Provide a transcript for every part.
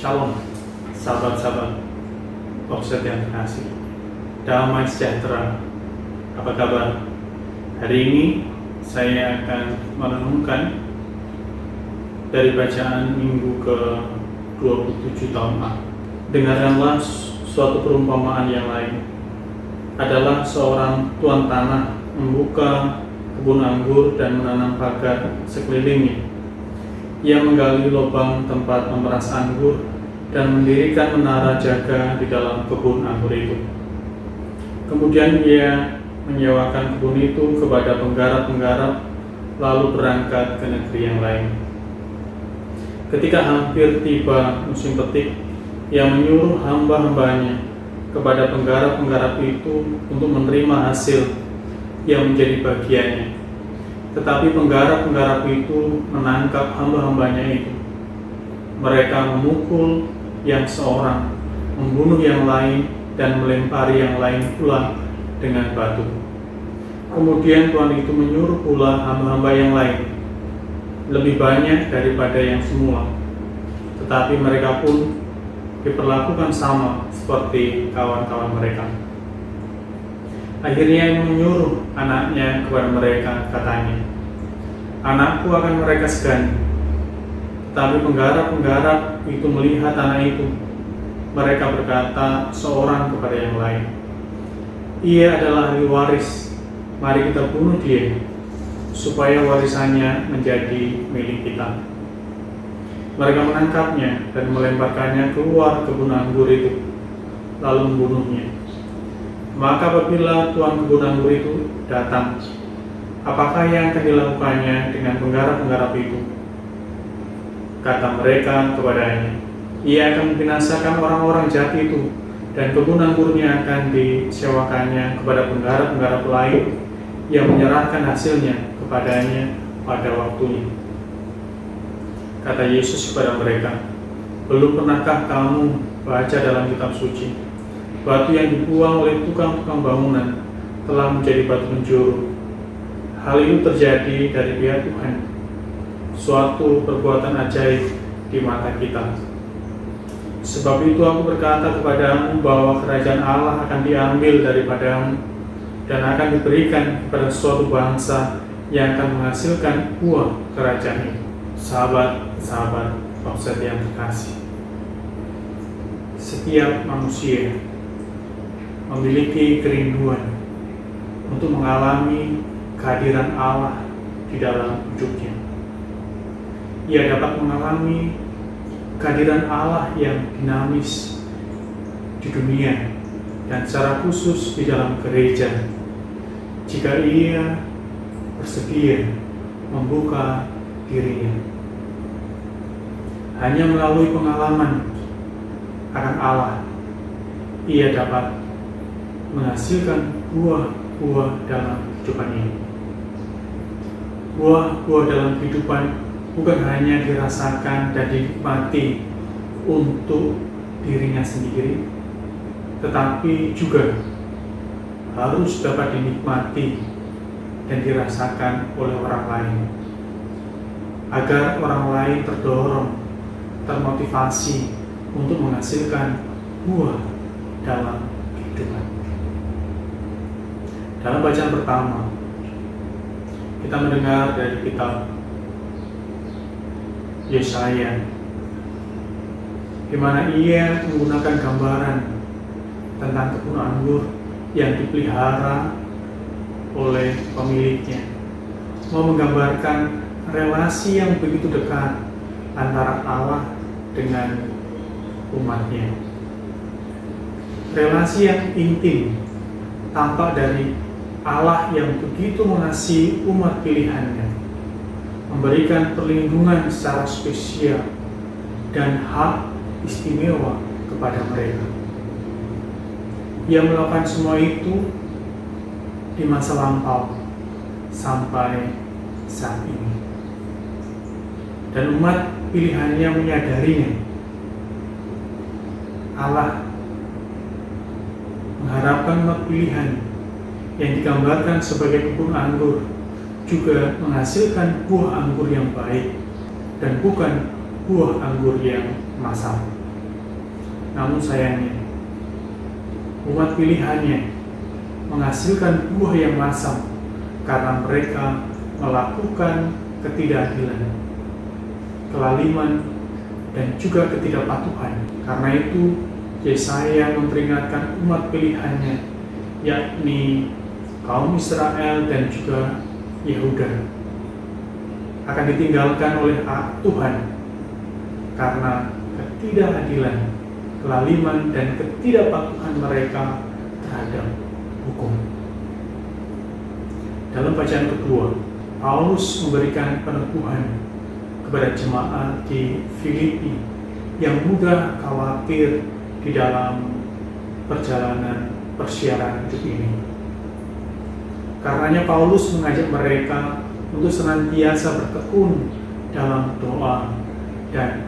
Shalom, sahabat-sahabat Offset yang terkasih. Damai sejahtera. Apa kabar? Hari ini saya akan merenungkan dari bacaan minggu ke-27 tahun A. Dengarkanlah suatu perumpamaan yang lain. Adalah seorang tuan tanah membuka kebun anggur dan menanam pagar sekelilingnya. Ia menggali lubang tempat memeras anggur dan mendirikan menara jaga di dalam kebun anggur itu. Kemudian ia menyewakan kebun itu kepada penggarap-penggarap, lalu berangkat ke negeri yang lain. Ketika hampir tiba musim petik, ia menyuruh hamba-hambanya kepada penggarap-penggarap itu untuk menerima hasil yang menjadi bagiannya. Tetapi penggarap-penggarap itu menangkap hamba-hambanya itu. Mereka memukul yang seorang, membunuh yang lain, dan melempari yang lain pula dengan batu. Kemudian Tuhan itu menyuruh pula hamba-hamba yang lain, lebih banyak daripada yang semula. Tetapi mereka pun diperlakukan sama seperti kawan-kawan mereka. Akhirnya ia menyuruh anaknya kepada mereka, katanya, "Anakku akan mereka segani." Tetapi penggarap-penggarap itu melihat anak itu. Mereka berkata seorang kepada yang lain, "Ia adalah ahli waris, mari kita bunuh dia, supaya warisannya menjadi milik kita." Mereka menangkapnya dan melemparkannya keluar kebun anggur itu, lalu membunuhnya. Maka apabila tuan kebun anggur itu datang, apakah yang akan dilakukannya dengan penggarap-penggarap itu? Kata mereka kepadanya, "Ia akan membinasakan orang-orang jahat itu, dan kebun anggurnya akan disewakannya kepada penggarap-penggarap lain yang menyerahkan hasilnya kepadanya pada waktunya." Kata Yesus kepada mereka, "Belum pernahkah kamu baca dalam kitab suci, batu yang dibuang oleh tukang-tukang bangunan telah menjadi batu penjuru? Hal itu terjadi dari pihak Tuhan, suatu perbuatan ajaib di mata kita. Sebab itu aku berkata kepadamu bahwa kerajaan Allah akan diambil daripadamu dan akan diberikan kepada suatu bangsa yang akan menghasilkan buah kerajaan itu." Sahabat-sahabat Offset yang terkasih, setiap manusia memiliki kerinduan untuk mengalami kehadiran Allah di dalam hidupnya. Ia dapat mengalami kehadiran Allah yang dinamis di dunia dan secara khusus di dalam gereja jika ia bersedia membuka dirinya. Hanya melalui pengalaman akan Allah, ia dapat menghasilkan buah-buah dalam kehidupan ini. Buah-buah dalam kehidupan bukan hanya dirasakan dan dinikmati untuk dirinya sendiri, tetapi juga harus dapat dinikmati dan dirasakan oleh orang lain, agar orang lain terdorong, termotivasi untuk menghasilkan buah dalam kehidupan. Dalam bacaan pertama, kita mendengar dari kitab Yesaya, di mana ia menggunakan gambaran tentang kebun anggur yang dipelihara oleh pemiliknya, mau menggambarkan relasi yang begitu dekat antara Allah dengan umatnya. Relasi yang intim tampak dari Allah yang begitu mengasihi umat pilihannya, memberikan perlindungan secara spesial dan hak istimewa kepada mereka. Ia melakukan semua itu di masa lampau sampai saat ini. Dan umat pilihannya menyadarinya. Allah mengharapkan umat pilihan yang digambarkan sebagai kebun anggur juga menghasilkan buah anggur yang baik dan bukan buah anggur yang masam. Namun sayangnya, umat pilihannya menghasilkan buah yang masam karena mereka melakukan ketidakadilan, kelaliman, dan juga ketidakpatuhan. Karena itu, Yesaya memperingatkan umat pilihannya, yakni kaum Israel dan juga Yehuda, akan ditinggalkan oleh Tuhan karena ketidakadilan, kelaliman, dan ketidakpatuhan mereka terhadap hukum. Dalam bacaan kedua, Paulus memberikan peneguhan kepada jemaat di Filipi yang mudah khawatir di dalam perjalanan persiaran hidup ini. Karenanya Paulus mengajak mereka untuk senantiasa bertekun dalam doa dan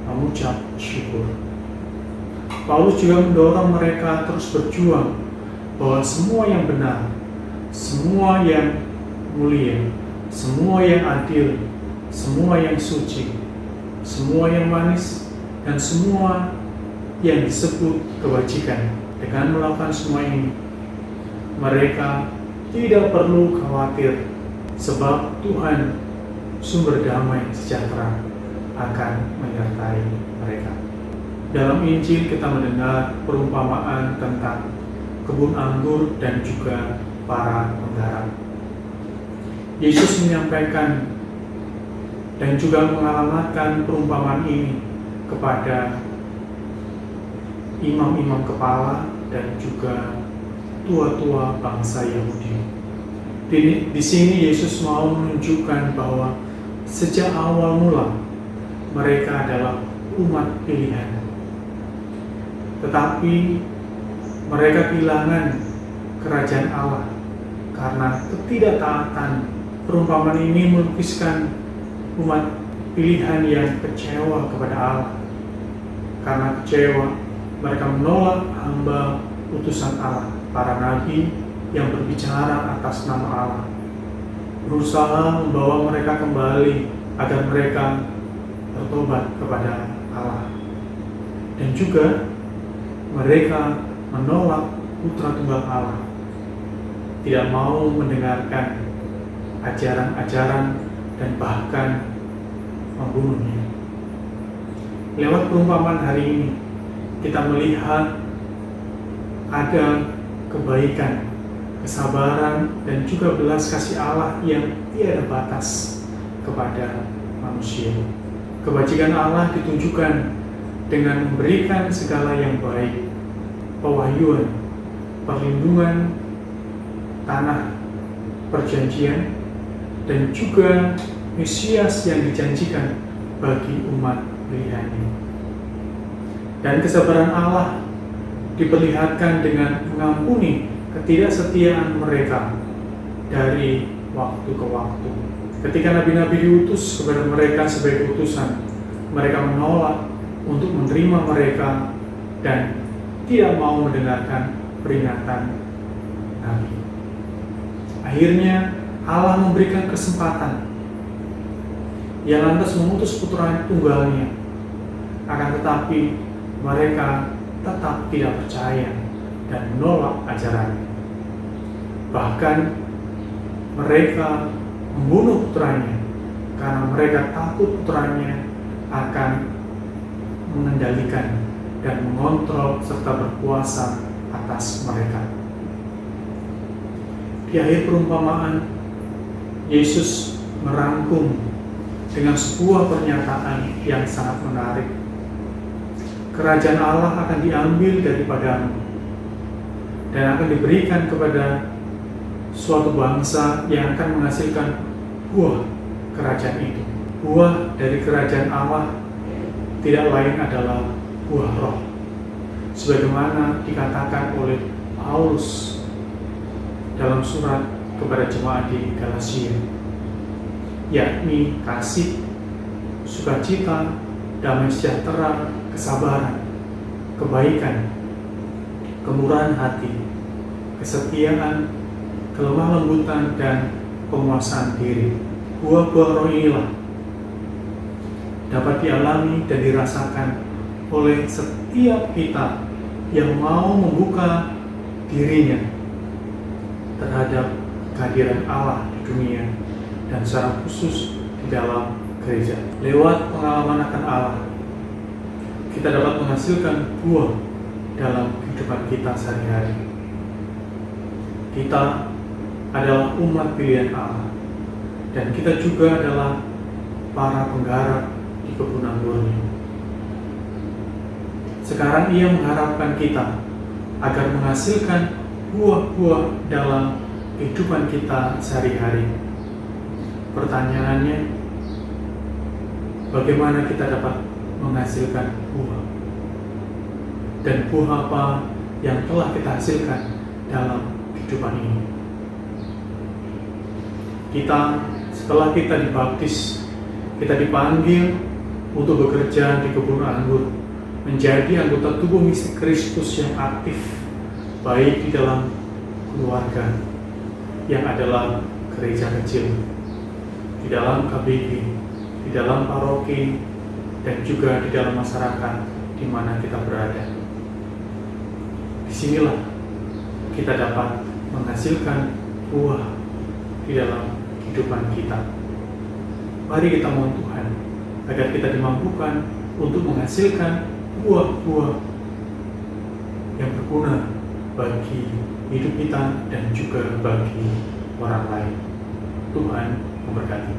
mengucap syukur. Paulus juga mendorong mereka terus berjuang bahwa semua yang benar, semua yang mulia, semua yang adil, semua yang suci, semua yang manis, dan semua yang disebut kebajikan. Dengan melakukan semua ini, mereka tidak perlu khawatir, sebab Tuhan sumber damai sejahtera akan menyertai mereka. Dalam Injil kita mendengar perumpamaan tentang kebun anggur dan juga para penggarap. Yesus menyampaikan dan juga mengalamatkan perumpamaan ini kepada imam-imam kepala dan juga tua-tua bangsa Yahudi. Di sini Yesus mau menunjukkan bahwa sejak awal mula mereka adalah umat pilihan. Tetapi mereka kehilangan kerajaan Allah karena ketidaktaatan. Perumpamaan ini melukiskan umat pilihan yang kecewa kepada Allah. Karena kecewa, mereka menolak hamba utusan Allah, para nabi yang berbicara atas nama Allah, berusaha membawa mereka kembali agar mereka bertobat kepada Allah. Dan juga mereka menolak Putra Tunggal Allah, tidak mau mendengarkan ajaran-ajaran dan bahkan membunuhnya. Lewat perumpamaan hari ini, kita melihat ada kebaikan, kesabaran, dan juga belas kasih Allah yang tiada batas kepada manusia. Kebajikan Allah ditunjukkan dengan memberikan segala yang baik, pewahyuan, perlindungan, tanah perjanjian, dan juga Mesias yang dijanjikan bagi umat pilihannya. Dan kesabaran Allah diperlihatkan dengan mengampuni ketidaksetiaan mereka dari waktu ke waktu. Ketika nabi-nabi diutus kepada mereka sebagai utusan, mereka menolak untuk menerima mereka dan tidak mau mendengarkan peringatan nabi. Akhirnya Allah memberikan kesempatan. Ia lantas mengutus putra tunggalnya. Akan tetapi mereka tetap tidak percaya dan menolak ajarannya. Bahkan mereka membunuh putranya karena mereka takut putranya akan mengendalikan dan mengontrol serta berkuasa atas mereka. Di akhir perumpamaan, Yesus merangkum dengan sebuah pernyataan yang sangat menarik. Kerajaan Allah akan diambil daripadamu dan akan diberikan kepada suatu bangsa yang akan menghasilkan buah kerajaan itu. Buah dari kerajaan Allah tidak lain adalah buah roh, sebagaimana dikatakan oleh Paulus dalam surat kepada jemaat di Galatia, yakni kasih, sukacita, damai sejahtera, kesabaran, kebaikan, kemurahan hati, kesetiaan, kelemah lembutan, dan penguasaan diri. Buah-buah roh inilah dapat dialami dan dirasakan oleh setiap kita yang mau membuka dirinya terhadap kehadiran Allah di dunia dan secara khusus di dalam gereja. Lewat pengalaman akan Allah, kita dapat menghasilkan buah dalam kehidupan kita sehari-hari. Kita adalah umat pilihan Allah, dan kita juga adalah para penggarap di kebun anggurnya. Sekarang Ia mengharapkan kita agar menghasilkan buah-buah dalam kehidupan kita sehari-hari. Pertanyaannya, bagaimana kita dapat menghasilkan buah? Dan buah apa yang telah kita hasilkan dalam kehidupan ini? Setelah kita dibaptis, kita dipanggil untuk bekerja di kebun anggur, menjadi anggota tubuh mistik Kristus yang aktif, baik di dalam keluarga yang adalah gereja kecil, di dalam KBG, di dalam paroki, dan juga di dalam masyarakat di mana kita berada. Disinilah kita dapat menghasilkan buah di dalam kehidupan kita. Mari kita mohon Tuhan agar kita dimampukan untuk menghasilkan buah-buah yang berguna bagi hidup kita dan juga bagi orang lain. Tuhan memberkati.